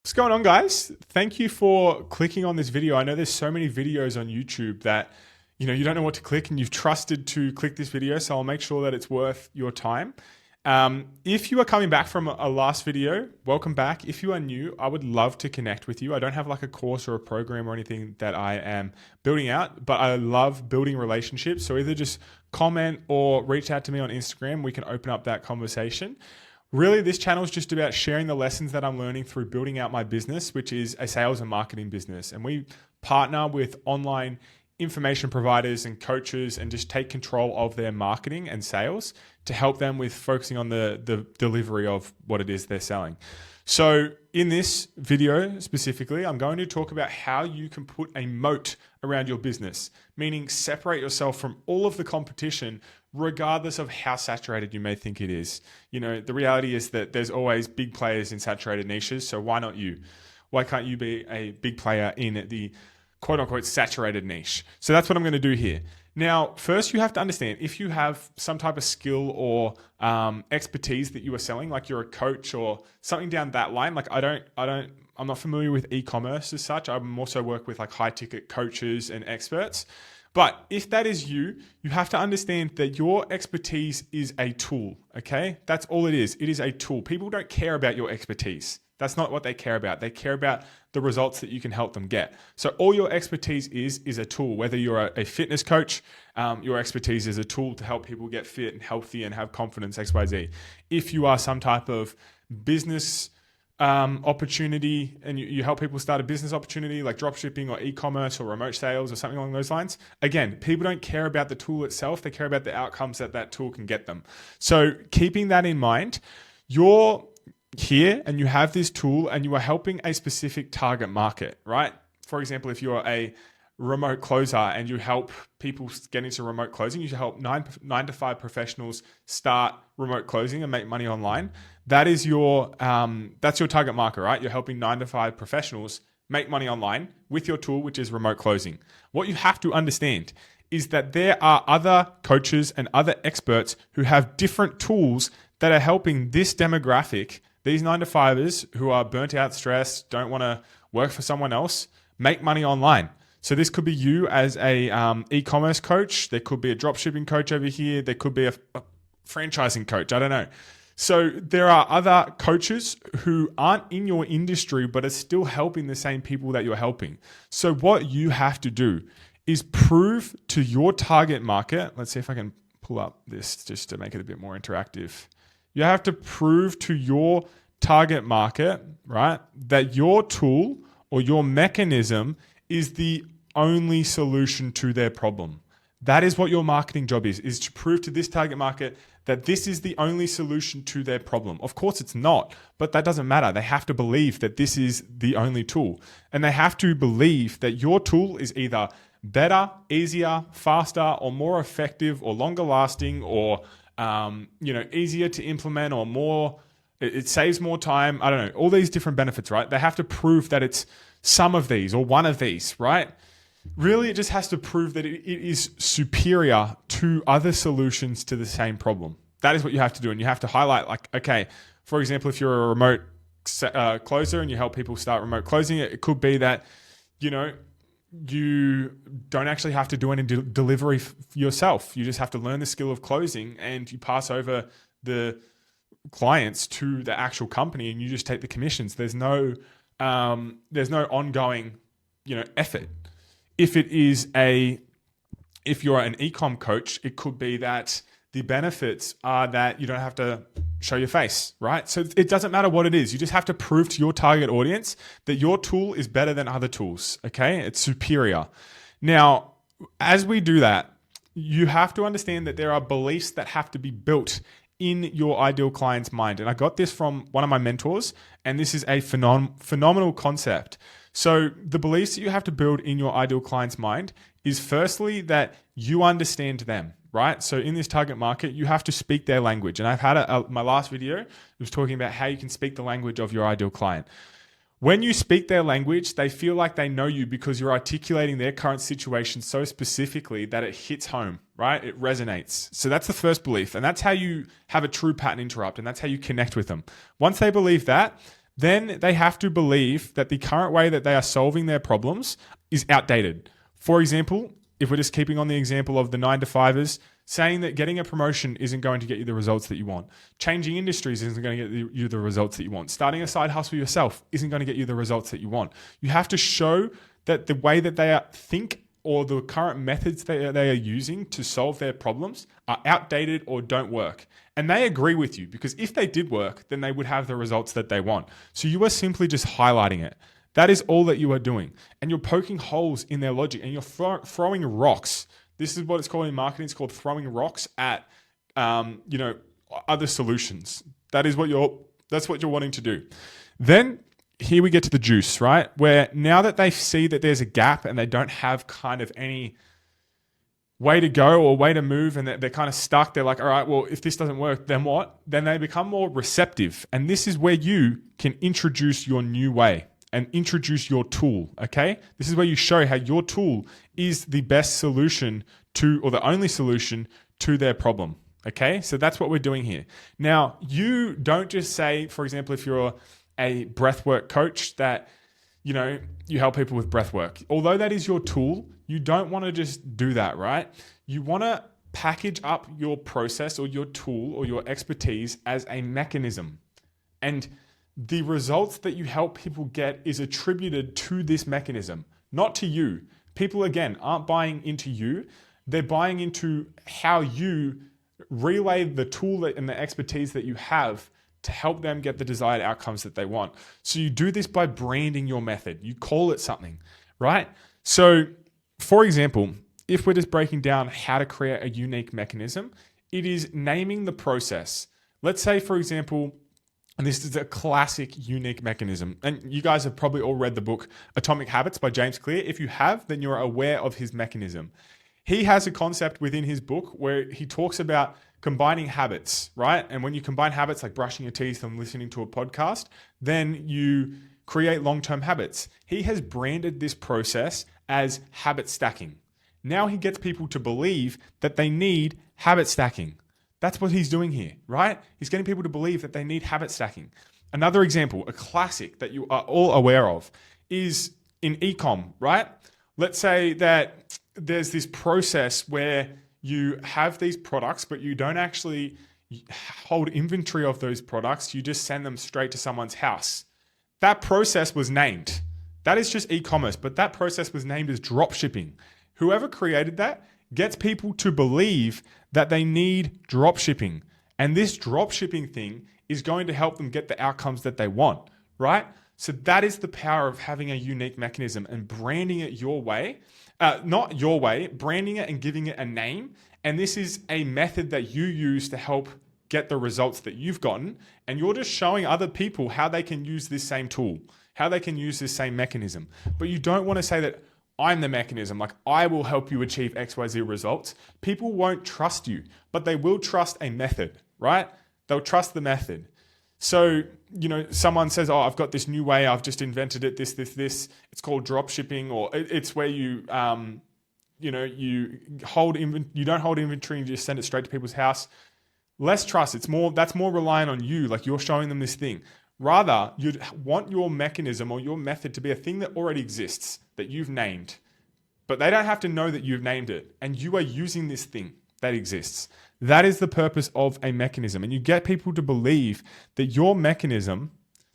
What's going on, guys? Thank you for clicking on this video. I know there's so many videos on YouTube that you don't know what to click, and you've trusted to click this video, so I'll make sure that it's worth your time. If you are coming back from a last video, welcome back. If you are new, I would love to connect with you. I don't have like a course or a program or anything that I am building out, but I love building relationships. So either just comment or reach out to me on Instagram. We can open up that conversation. Really, this channel is just about sharing the lessons that I'm learning through building out my business, which is a sales and marketing business. And we partner with online information providers and coaches and just take control of their marketing and sales to help them with focusing on the delivery of what it is they're selling. So in this video specifically, I'm going to talk about how you can put a moat around your business, meaning separate yourself from all of the competition, regardless of how saturated you may think it is. The reality is that there's always big players in saturated niches. So why not you? Why can't you be a big player in the quote unquote saturated niche? So that's what I'm going to do here. Now, first you have to understand if you have some type of skill or expertise that you are selling, like you're a coach or something down that line. Like I'm not familiar with e-commerce as such. I also work with like high ticket coaches and experts. But if that is you, you have to understand that your expertise is a tool, okay? That's all it is. It is a tool. People don't care about your expertise. That's not what they care about. They care about the results that you can help them get. So all your expertise is a tool. Whether you're a fitness coach, your expertise is a tool to help people get fit and healthy and have confidence, XYZ. If you are some type of business opportunity and you help people start a business opportunity like dropshipping or e-commerce or remote sales or something along those lines, again, people don't care about the tool itself. They care about the outcomes that tool can get them. So keeping that in mind, you're here and you have this tool and you are helping a specific target market, right? For example, if you're a remote closer and you help people get into remote closing, you should help nine to five professionals start remote closing and make money online. That is that's your target market, right? You're helping 9 to 5 professionals make money online with your tool, which is remote closing. What you have to understand is that there are other coaches and other experts who have different tools that are helping this demographic, these 9 to 5ers who are burnt out, stressed, don't want to work for someone else, make money online. So this could be you as a e-commerce coach. There could be a dropshipping coach over here. There could be a franchising coach. I don't know. So there are other coaches who aren't in your industry, but are still helping the same people that you're helping. So what you have to do is prove to your target market. Let's see if I can pull up this just to make it a bit more interactive. You have to prove to your target market, right, that your tool or your mechanism is the only solution to their problem. That is what your marketing job is to prove to this target market that this is the only solution to their problem. Of course it's not, but that doesn't matter. They have to believe that this is the only tool. And they have to believe that your tool is either better, easier, faster, or more effective, or longer lasting, or easier to implement, or more, it saves more time. I don't know, all these different benefits, right? They have to prove that it's some of these or one of these, right? Really, it just has to prove that it is superior to other solutions to the same problem. That is what you have to do. And you have to highlight, like, okay, for example, if you're a remote closer and you help people start remote closing, it could be that, you don't actually have to do any delivery yourself. You just have to learn the skill of closing and you pass over the clients to the actual company and you just take the commissions. There's no ongoing, effort. If you're an e-com coach, it could be that the benefits are that you don't have to show your face, right? So it doesn't matter what it is. You just have to prove to your target audience that your tool is better than other tools, okay? It's superior. Now, as we do that, you have to understand that there are beliefs that have to be built in your ideal client's mind. And I got this from one of my mentors, and this is a phenomenal concept. So the beliefs that you have to build in your ideal client's mind is firstly that you understand them, right? So in this target market, you have to speak their language. And I've had my last video was talking about how you can speak the language of your ideal client. When you speak their language, they feel like they know you because you're articulating their current situation so specifically that it hits home, right? It resonates. So that's the first belief. And that's how you have a true pattern interrupt. And that's how you connect with them. Once they believe that, then they have to believe that the current way that they are solving their problems is outdated. For example, if we're just keeping on the example of the 9-to-5ers, saying that getting a promotion isn't going to get you the results that you want. Changing industries isn't going to get you the results that you want. Starting a side hustle yourself isn't going to get you the results that you want. You have to show that the way that they think or the current methods they are using to solve their problems are outdated or don't work. And they agree with you, because if they did work, then they would have the results that they want. So you are simply just highlighting it. That is all that you are doing. And you're poking holes in their logic, and you're throwing rocks. This is what it's called in marketing. It's called throwing rocks at, other solutions. That's what you're wanting to do. Then here we get to the juice, right? Where now that they see that there's a gap and they don't have kind of any way to go or way to move, and they're kind of stuck, they're like, all right, well, if this doesn't work, then what? Then they become more receptive. And this is where you can introduce your new way and introduce your tool, okay? This is where you show how your tool is the best solution to, or the only solution to their problem, okay? So that's what we're doing here. Now, you don't just say, for example, if you're a breathwork coach, that you help people with breathwork. Although that is your tool, you don't want to just do that, right? You want to package up your process or your tool or your expertise as a mechanism. And the results that you help people get is attributed to this mechanism, not to you. People, again, aren't buying into you. They're buying into how you relay the tool and the expertise that you have to help them get the desired outcomes that they want. So you do this by branding your method. You call it something, right? So, for example, if we're just breaking down how to create a unique mechanism, it is naming the process. Let's say, for example, and this is a classic unique mechanism, and you guys have probably all read the book Atomic Habits by James Clear. If you have, then you're aware of his mechanism. He has a concept within his book where he talks about combining habits, right? And when you combine habits like brushing your teeth and listening to a podcast, then you create long-term habits. He has branded this process as habit stacking. Now he gets people to believe that they need habit stacking. That's what he's doing here, right? He's getting people to believe that they need habit stacking. Another example, a classic that you are all aware of, is in e-com, right? Let's say that there's this process where you have these products, but you don't actually hold inventory of those products. You just send them straight to someone's house. That process was named. That is just e-commerce, but that process was named as dropshipping. Whoever created that gets people to believe that they need dropshipping. And this dropshipping thing is going to help them get the outcomes that they want, right? So that is the power of having a unique mechanism and branding it your way. Not your way, branding it and giving it a name. And this is a method that you use to help get the results that you've gotten. And you're just showing other people how they can use this same tool, how they can use this same mechanism. But you don't want to say that I'm the mechanism, like I will help you achieve XYZ results. People won't trust you, but they will trust a method, right? They'll trust the method. So, someone says, oh, I've got this new way. I've just invented it. This. It's called drop shipping, or it's where you don't hold inventory and just send it straight to people's house. Less trust. That's more reliant on you. Like you're showing them this thing. Rather, you'd want your mechanism or your method to be a thing that already exists, that you've named, but they don't have to know that you've named it. And you are using this thing that exists. That is the purpose of a mechanism. And you get people to believe that your mechanism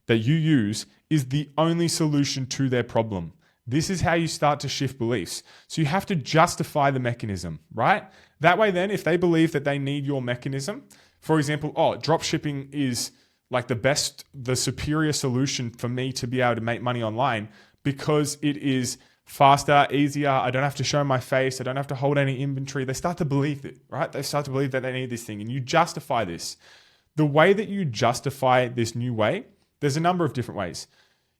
that you use is the only solution to their problem. This is how you start to shift beliefs. So you have to justify the mechanism, right? That way then, if they believe that they need your mechanism, for example, drop shipping is like the superior solution for me to be able to make money online because it is faster, easier. I don't have to show my face. I don't have to hold any inventory. They start to believe it, right? They start to believe that they need this thing, and you justify this. The way that you justify this new way, there's a number of different ways.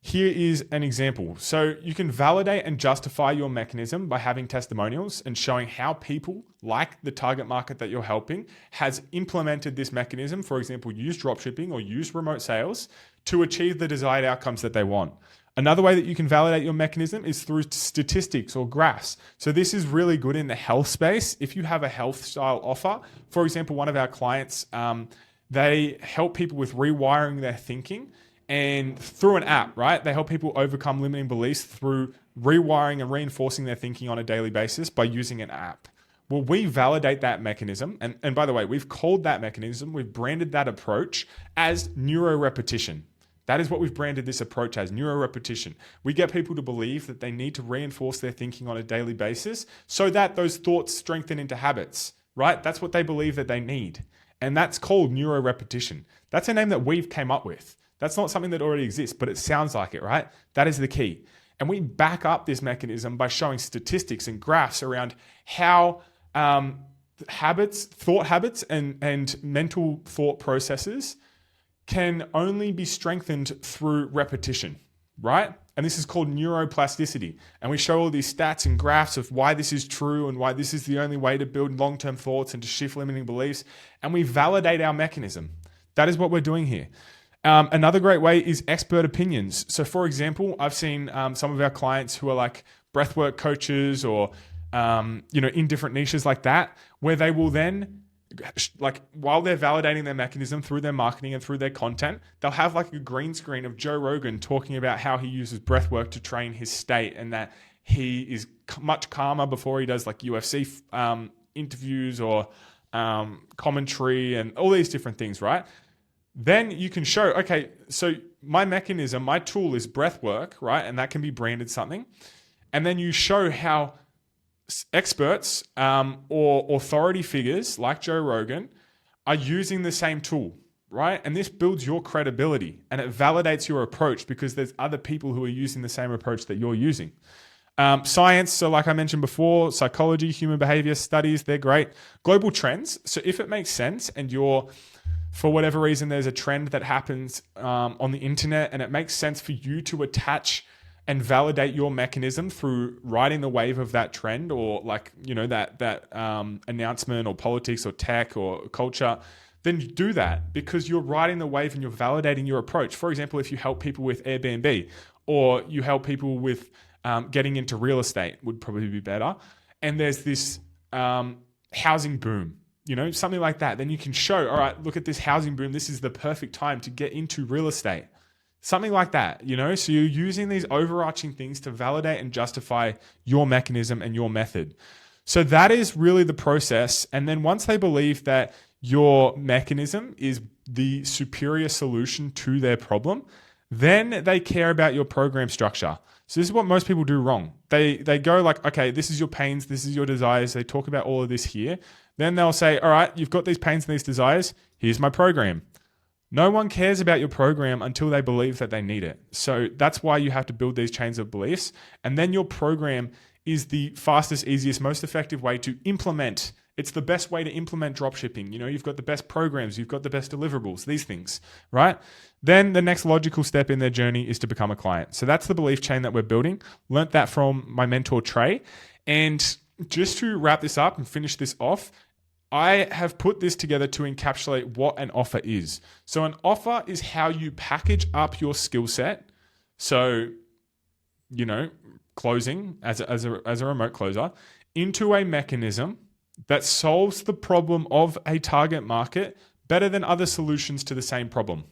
Here is an example. So you can validate and justify your mechanism by having testimonials and showing how people like the target market that you're helping has implemented this mechanism. For example, use dropshipping or use remote sales to achieve the desired outcomes that they want. Another way that you can validate your mechanism is through statistics or graphs. So this is really good in the health space. If you have a health style offer, for example, one of our clients, they help people with rewiring their thinking. and through an app, right? They help people overcome limiting beliefs through rewiring and reinforcing their thinking on a daily basis by using an app. Well, we validate that mechanism. And by the way, we've called that mechanism, we've branded that approach as neuro repetition. That is what we've branded this approach as, neuro repetition. We get people to believe that they need to reinforce their thinking on a daily basis so that those thoughts strengthen into habits, right? That's what they believe that they need. And that's called neuro repetition. That's a name that we've came up with. That's not something that already exists, but it sounds like it, right? That is the key. And we back up this mechanism by showing statistics and graphs around how thought habits and mental thought processes can only be strengthened through repetition, right? And this is called neuroplasticity. And we show all these stats and graphs of why this is true and why this is the only way to build long-term thoughts and to shift limiting beliefs. And we validate our mechanism. That is what we're doing here. Another great way is expert opinions. So for example, I've seen some of our clients who are like breathwork coaches or, in different niches like that, where they will then, like while they're validating their mechanism through their marketing and through their content, they'll have like a green screen of Joe Rogan talking about how he uses breathwork to train his state and that he is much calmer before he does like UFC interviews or commentary and all these different things, right? Then you can show, okay, so my mechanism, my tool is breath work, right? And that can be branded something. And then you show how experts or authority figures like Joe Rogan are using the same tool, right? And this builds your credibility and it validates your approach because there's other people who are using the same approach that you're using. Science, so like I mentioned before, psychology, human behavior studies, they're great. Global trends, so if it makes sense and you're, for whatever reason, there's a trend that happens on the internet and it makes sense for you to attach and validate your mechanism through riding the wave of that trend or like, that announcement or politics or tech or culture, then you do that because you're riding the wave and you're validating your approach. For example, if you help people with Airbnb or you help people with getting into real estate would probably be better. And there's this housing boom, something like that. Then you can show, all right, look at this housing boom. This is the perfect time to get into real estate. Something like that, So you're using these overarching things to validate and justify your mechanism and your method. So that is really the process. And then once they believe that your mechanism is the superior solution to their problem, then they care about your program structure. So this is what most people do wrong. They go like, okay, this is your pains, this is your desires. They talk about all of this here. Then they'll say, all right, you've got these pains and these desires. Here's my program. No one cares about your program until they believe that they need it. So that's why you have to build these chains of beliefs. And then your program is the fastest, easiest, most effective way to implement. It's the best way to implement dropshipping. You've got the best programs, you've got the best deliverables, these things, right? Then the next logical step in their journey is to become a client. So that's the belief chain that we're building. Learned that from my mentor, Trey. And just to wrap this up and finish this off, I have put this together to encapsulate what an offer is. So an offer is how you package up your skill set. So, closing as a remote closer into a mechanism that solves the problem of a target market better than other solutions to the same problem.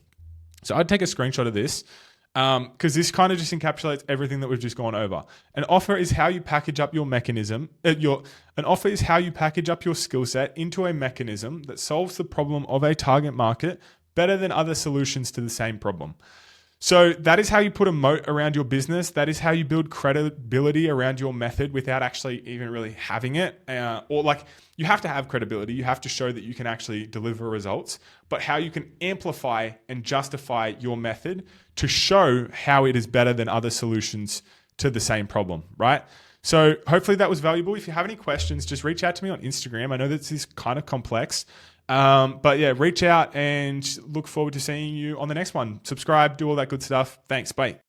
So I'd take a screenshot of this because this kind of just encapsulates everything that we've just gone over. An offer is how you package up your mechanism. An offer is how you package up your skill set into a mechanism that solves the problem of a target market better than other solutions to the same problem. So that is how you put a moat around your business. That is how you build credibility around your method without actually even really having it. You have to have credibility. You have to show that you can actually deliver results, but how you can amplify and justify your method to show how it is better than other solutions to the same problem, right? So hopefully that was valuable. If you have any questions, just reach out to me on Instagram. I know that this is kind of complex. But yeah, reach out and look forward to seeing you on the next one. Subscribe, do all that good stuff. Thanks. Bye.